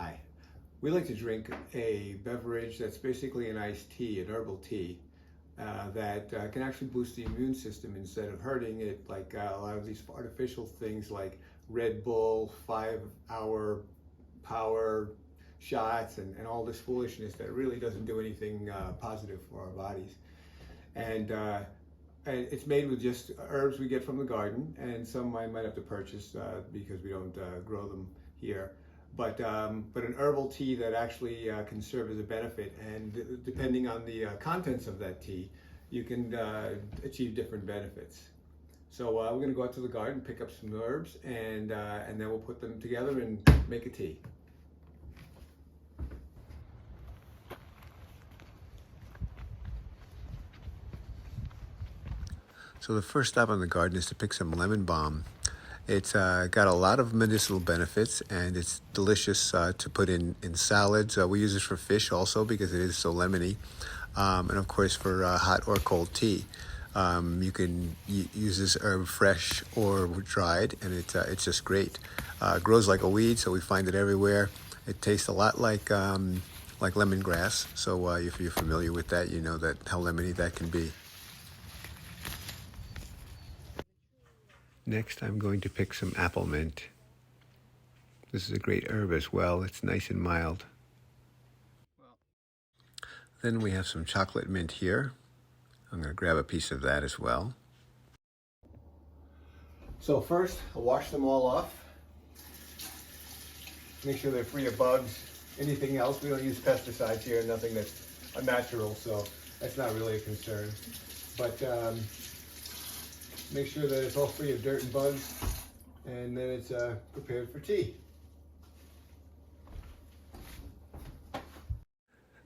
Hi. We like to drink a beverage that's basically an iced tea, an herbal tea, that can actually boost the immune system instead of hurting it, like a lot of these artificial things like Red Bull, 5 hour power shots, and all this foolishness that really doesn't do anything positive for our bodies. And it's made with just herbs we get from the garden, and some I might have to purchase because we don't grow them here. But an herbal tea that actually can serve as a benefit, and depending on the contents of that tea, you can achieve different benefits. So we're going to go out to the garden, pick up some herbs, and then we'll put them together and make a tea. So the first stop on the garden is to pick some lemon balm. It's got a lot of medicinal benefits, and it's delicious to put in salads. We use this for fish also because it is so lemony, and of course for hot or cold tea. You can use this herb fresh or dried, and it's just great. It grows like a weed, so we find it everywhere. It tastes a lot like lemongrass. So if you're familiar with that, you know that how lemony that can be. Next, I'm going to pick some apple mint. This is a great herb as well. It's nice and mild. Then we have some chocolate mint here. I'm going to grab a piece of that as well. So first, I'll wash them all off. Make sure they're free of bugs. Anything else, we don't use pesticides here, nothing that's unnatural, so that's not really a concern. But make sure that it's all free of dirt and bugs, and then it's prepared for tea.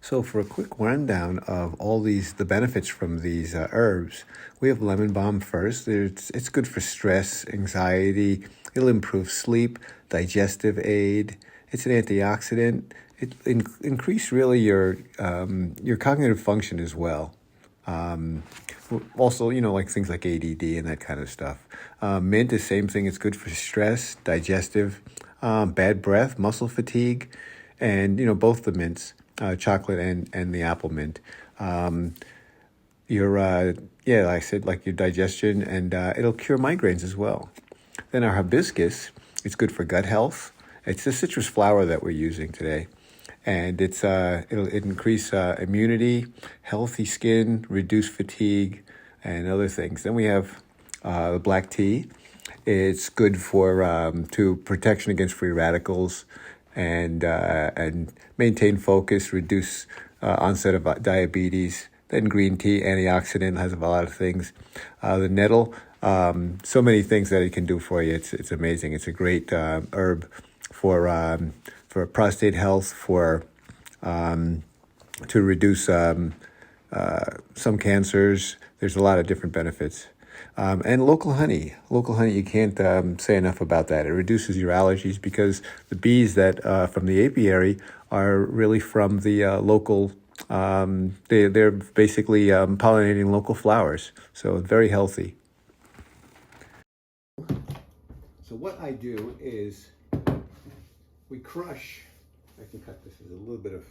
So for a quick rundown of all the benefits from these herbs, we have lemon balm first. It's good for stress, anxiety. It'll improve sleep, digestive aid. It's an antioxidant. It increase really your cognitive function as well. Also, like things like ADD and that kind of stuff. Mint is same thing. It's good for stress, digestive, bad breath, muscle fatigue, and both the mints, chocolate and the apple mint. Like I said, like your digestion, and it'll cure migraines as well. Then our hibiscus, it's good for gut health. It's the citrus flower that we're using today. And it'll increase immunity, healthy skin, reduce fatigue, and other things. Then we have the black tea. It's good for protection against free radicals, and maintain focus, reduce onset of diabetes. Then green tea, antioxidant, has a lot of things. The nettle, so many things that it can do for you. It's amazing. It's a great herb for prostate health, to reduce some cancers. There's a lot of different benefits. And local honey, you can't say enough about that. It reduces your allergies because the bees that from the apiary are really from the local. They're basically pollinating local flowers, so very healthy. So what I do is we crush. I can cut this. There's a little bit of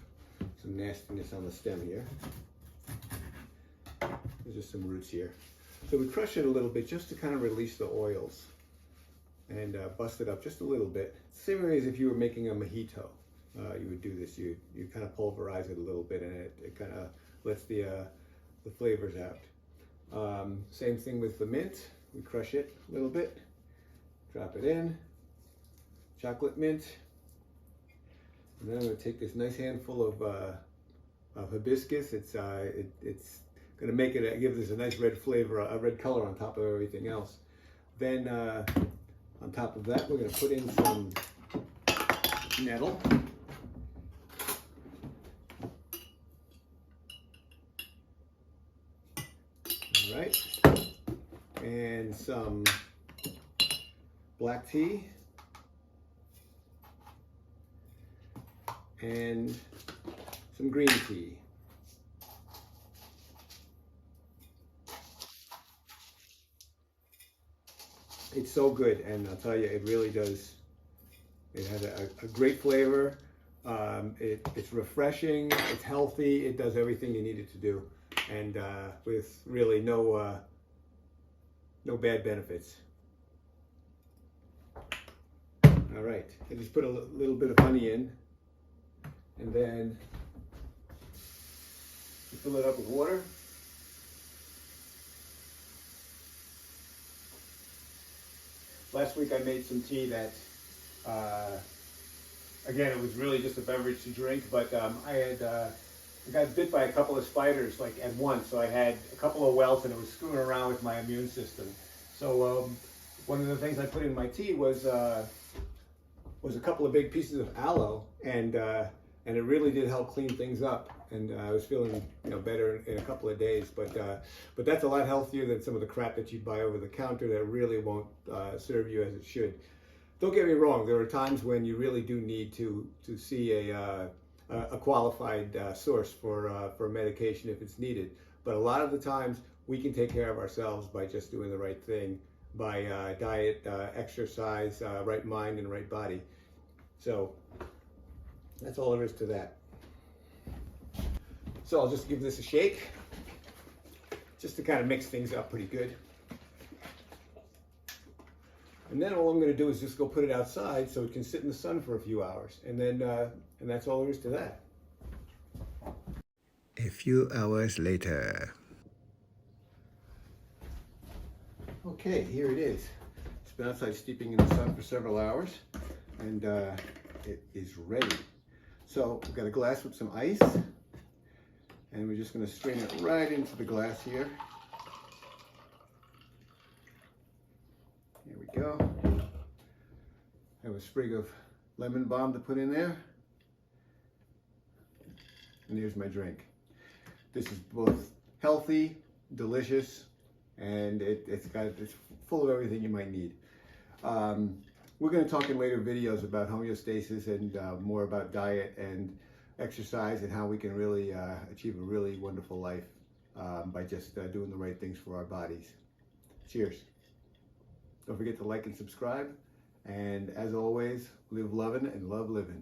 some nastiness on the stem here. There's just some roots here. So we crush it a little bit just to kind of release the oils and bust it up just a little bit. Same way as if you were making a mojito, you would do this. You kind of pulverize it a little bit, and it kind of lets the flavors out. Same thing with the mint. We crush it a little bit, drop it in, chocolate mint. And then I'm going to take this nice handful of hibiscus. It's going to make it give this a nice red flavor, a red color on top of everything else. Then on top of that, we're going to put in some nettle. All right, and some black tea. And some green tea. It's so good, and I'll tell you, it really does. It has a great flavor. It's refreshing, it's healthy, it does everything you need it to do, and with really no bad benefits. All right, I just put a little bit of honey in, and then you fill it up with water. Last week I made some tea that, again, it was really just a beverage to drink, but I got bit by a couple of spiders like at once, so I had a couple of welts and it was screwing around with my immune system. So one of the things I put in my tea was a couple of big pieces of aloe, and it really did help clean things up, and I was feeling better in a couple of days. But that's a lot healthier than some of the crap that you buy over the counter that really won't serve you as it should. Don't get me wrong, there are times when you really do need to see a qualified source for medication if it's needed. But a lot of the times we can take care of ourselves by just doing the right thing, by diet, exercise, right mind and right body. So that's all there is to that. So I'll just give this a shake, just to kind of mix things up pretty good. And then all I'm going to do is just go put it outside so it can sit in the sun for a few hours. And then, and that's all there is to that. A few hours later. Okay, here it is. It's been outside steeping in the sun for several hours, and it is ready. So we've got a glass with some ice, and we're just going to strain it right into the glass here. Here we go. I have a sprig of lemon balm to put in there. And here's my drink. This is both healthy, delicious, and it's full of everything you might need. We're going to talk in later videos about homeostasis and more about diet and exercise and how we can really achieve a really wonderful life by just doing the right things for our bodies. Cheers. Don't forget to like and subscribe. And as always, live loving and love living.